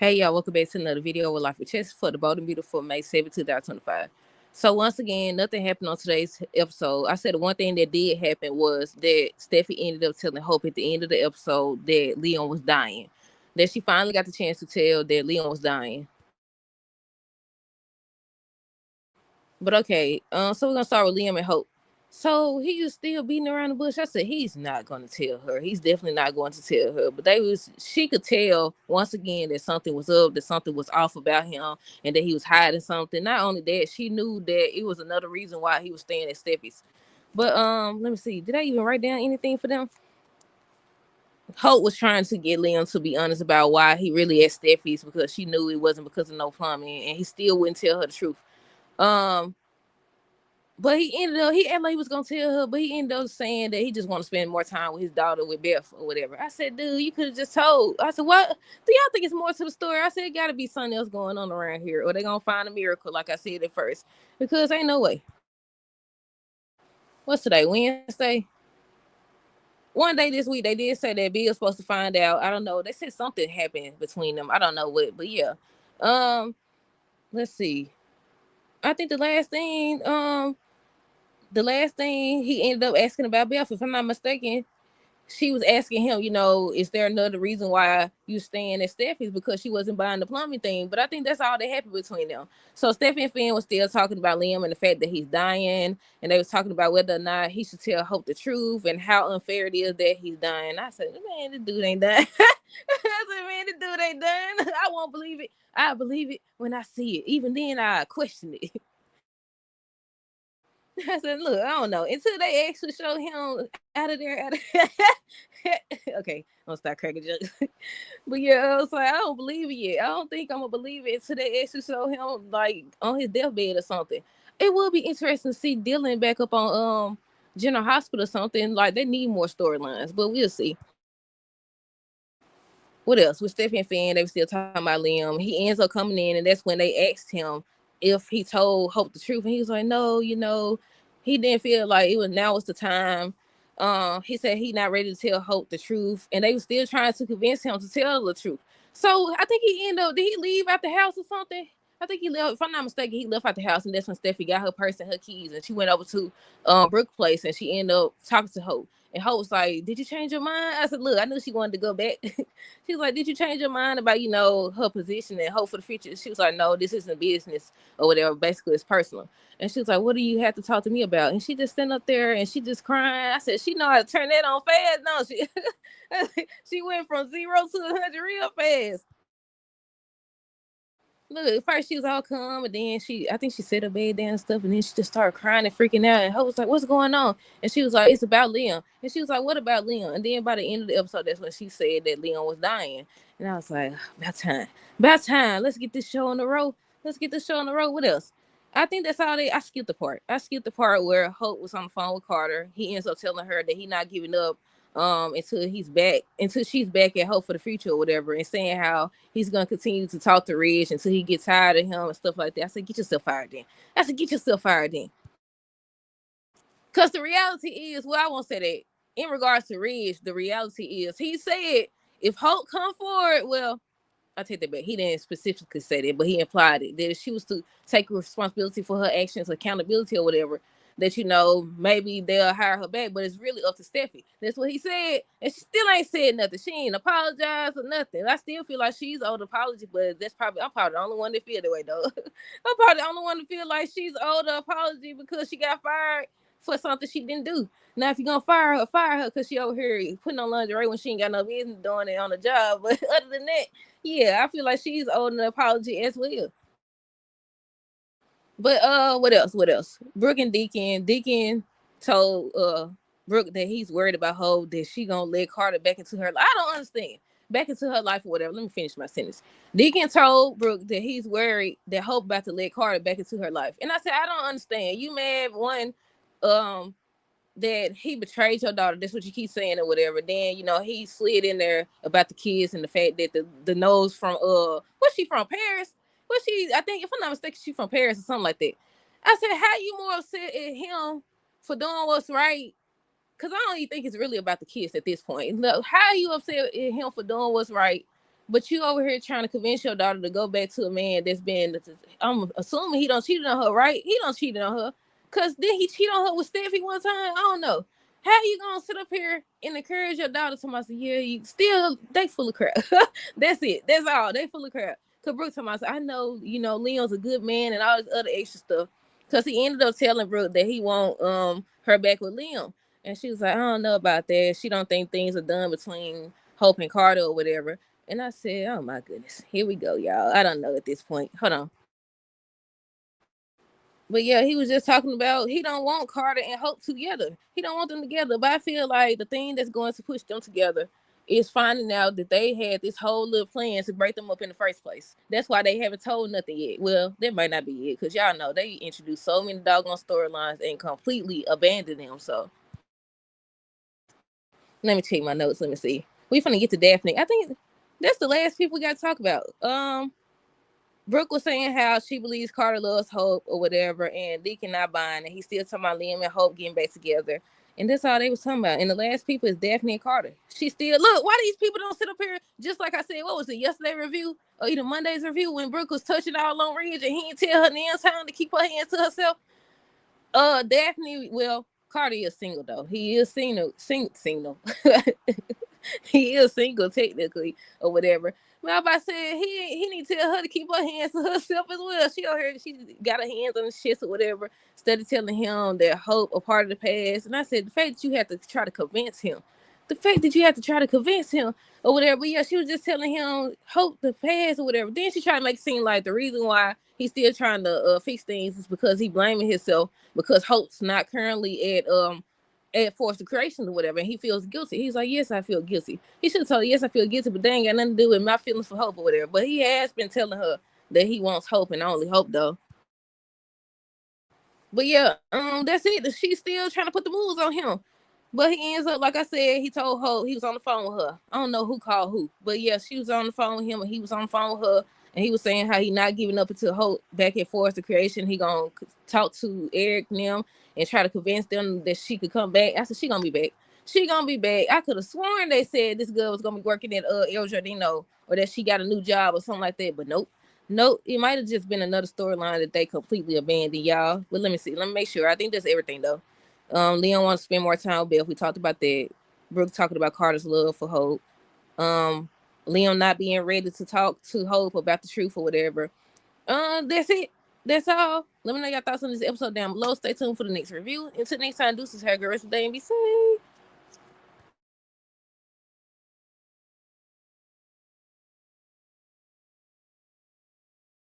Hey y'all, welcome back to another video with Life with Chess for the Bold and Beautiful May 7th, 2025. So once again, nothing happened on today's episode. I said the one thing that did happen was that Steffi ended up telling Hope at the end of the episode that Leon was dying. That she finally got the chance to tell that Leon was dying. But okay, so we're gonna start with Liam and Hope. So he was still beating around the bush. I said he's not gonna tell her. He's definitely not going to tell her. But she could tell once again that something was up, that something was off about him, and that he was hiding something. Not only that, she knew that it was another reason why he was staying at Steffi's. But let me see. Did I even write down anything for them? Hope was trying to get Liam to be honest about why he really at Steffi's because she knew it wasn't because of no plumbing, and he still wouldn't tell her the truth. Um, But he acted like he was gonna tell her, but he ended up saying that he just want to spend more time with his daughter, with Beth or whatever. I said, dude, you could have just told. I said, what? Do y'all think it's more to the story? I said, it gotta be something else going on around here, or they gonna find a miracle, like I said at first. Because ain't no way. What's today? Wednesday? One day this week they did say that Bill's supposed to find out. I don't know. They said something happened between them. I don't know what, but yeah. Um, let's see. I think the last thing he ended up asking about Beth, if I'm not mistaken, she was asking him, is there another reason why you staying at Steffi's because she wasn't buying the plumbing thing? But I think that's all that happened between them. So Steffi and Finn was still talking about Liam and the fact that he's dying, and they was talking about whether or not he should tell Hope the truth and how unfair it is that he's dying. I said, man, this dude ain't dying. I said, man, this dude ain't dying. I won't believe it. I believe it when I see it. Even then, I question it. I said, look, I don't know. Until they actually show him out of there. Okay, I'm gonna start cracking jokes. But yeah, I was like, I don't believe it yet. I don't think I'm gonna believe it until they actually show him like on his deathbed or something. It will be interesting to see Dylan back up on General Hospital or something. Like they need more storylines, but we'll see. What else? With Steffi and Finn, they were still talking about Liam. He ends up coming in, and that's when they asked him if he told Hope the truth, and he was like, "No, he didn't feel like it was now was the time." He said he not ready to tell Hope the truth, and they were still trying to convince him to tell the truth. So I think he ended up. Did he leave out the house or something? I think he left. If I'm not mistaken, he left out the house, and that's when Steffi got her purse and her keys, and she went over to Brooke place, and she ended up talking to Hope. And Hope was like, "Did you change your mind?" I said, "Look, I knew she wanted to go back." She was like, "Did you change your mind about her position and hope for the future?" She was like, "No, this isn't business or whatever. Basically, it's personal." And she was like, "What do you have to talk to me about?" And she just sitting up there and she just crying. I said, "She know how to turn that on fast, don't she?" She went from 0 to 100 real fast. Look, at first she was all calm, and then I think she set her bed down and stuff, and then she just started crying and freaking out. And Hope was like, "What's going on?" And she was like, "It's about Leon." And she was like, "What about Leon?" And then by the end of the episode, that's when she said that Leon was dying. And I was like, about time. About time. Let's get this show on the road. Let's get this show on the road. What else? I think that's all I skipped the part. I skipped the part where Hope was on the phone with Carter. He ends up telling her that he's not giving up until she's back at Hope for the Future or whatever, and saying how he's gonna continue to talk to Ridge until he gets tired of him and stuff like that. I said, get yourself fired then. I said, get yourself fired then. Because the reality is, well, I won't say that. In regards to Ridge, the reality is he said if Hope come forward, well, I take that back. He didn't specifically say that, but he implied it. That if she was to take responsibility for her actions, accountability or whatever, that maybe they'll hire her back. But it's really up to Steffi. That's what he said, and she still ain't said nothing. She ain't apologized or nothing. I still feel like she's owed apology, but I'm probably the only one that feel that way though. I'm probably the only one to feel like she's owed an apology because she got fired for something she didn't do. Now, if you're gonna fire her because she over here putting on lingerie when she ain't got no business doing it on the job. But other than that, yeah, I feel like she's owed an apology as well. But what else? What else? Brooke and Deacon. Deacon told Brooke that he's worried about her, that she gonna let Carter back into her life. I don't understand. Back into her life or whatever. Let me finish my sentence. Deacon told Brooke that he's worried that Hope about to let Carter back into her life. And I said, I don't understand. You mad one that he betrayed your daughter. That's what you keep saying or whatever. Then, he slid in there about the kids and the fact that the nose from what's she from? Paris? I think if I'm not mistaken, she from Paris or something like that. I said, how you more upset at him for doing what's right? Because I don't even think it's really about the kids at this point. How are you upset at him for doing what's right But you over here trying to convince your daughter to go back to a man that's been, I'm assuming he don't cheated on her, right? He don't cheated on her. Cause then he cheated on her with Steffi one time. I don't know. How you gonna sit up here and encourage your daughter to myself? Yeah, you still they full of crap. That's it. That's all. They full of crap. Cause Brooke told myself, I know, Leon's a good man and all this other extra stuff. Cause he ended up telling Brooke that he want her back with Liam. And she was like, I don't know about that. She don't think things are done between Hope and Carter or whatever. And I said, oh my goodness, here we go, y'all. I don't know at this point. Hold on. But yeah, he was just talking about he don't want Carter and Hope together. He don't want them together. But I feel like the thing that's going to push them together is finding out that they had this whole little plan to break them up in the first place. That's why they haven't told nothing yet. Well, that might not be it, because y'all know they introduced so many doggone storylines and completely abandoned them. So let me check my notes. Let me see. We finna get to Daphne. I think that's the last people we got to talk about. Brooke was saying how she believes Carter loves Hope or whatever, and Deacon not buying, and he's still talking about Liam and Hope getting back together. And that's all they was talking about. And the last people is Daphne and Carter. She still, look, why these people don't sit up here, just like I said, what was it, yesterday review, or either Monday's review, when Brooke was touching all on Ridge and he didn't tell her nails time to keep her hands to herself? Daphne, well, Carter is single, though. He is single. He is single technically or whatever. But I said he need to tell her to keep her hands to herself as well. She over here, she got her hands on the shits or whatever, instead of telling him that Hope a part of the past. And I said the fact that you have to try to convince him, or whatever. But yeah, she was just telling him Hope the past or whatever. Then she tried to make it seem like the reason why he's still trying to fix things is because he blaming himself because Hope's not currently at forced creation or whatever, and he feels guilty. He's like, yes, I feel guilty. He should have told her, yes, I feel guilty, but they ain't got nothing to do with my feelings for Hope or whatever. But he has been telling her that he wants Hope and only Hope, though. But yeah, that's it. She's still trying to put the moves on him. But he ends up, like I said, he told Hope he was on the phone with her. I don't know who called who, but yeah, she was on the phone with him, and he was on the phone with her, and he was saying how he not giving up until Hope back at Forest of Creation. He gonna talk to Eric and them and try to convince them that she could come back. I said she gonna be back. She gonna be back. I could have sworn they said this girl was gonna be working at El Jardino, or that she got a new job or something like that, but nope. Nope, it might have just been another storyline that they completely abandoned, y'all. But let me see. Let me make sure. I think that's everything, though. Leon wants to spend more time with Beth. We talked about that. Brooke talking about Carter's love for Hope. Leon not being ready to talk to Hope about the truth or whatever. That's it. That's all. Let me know your thoughts on this episode down below. Stay tuned for the next review. Until next time, deuces, have a good rest of the day and be safe.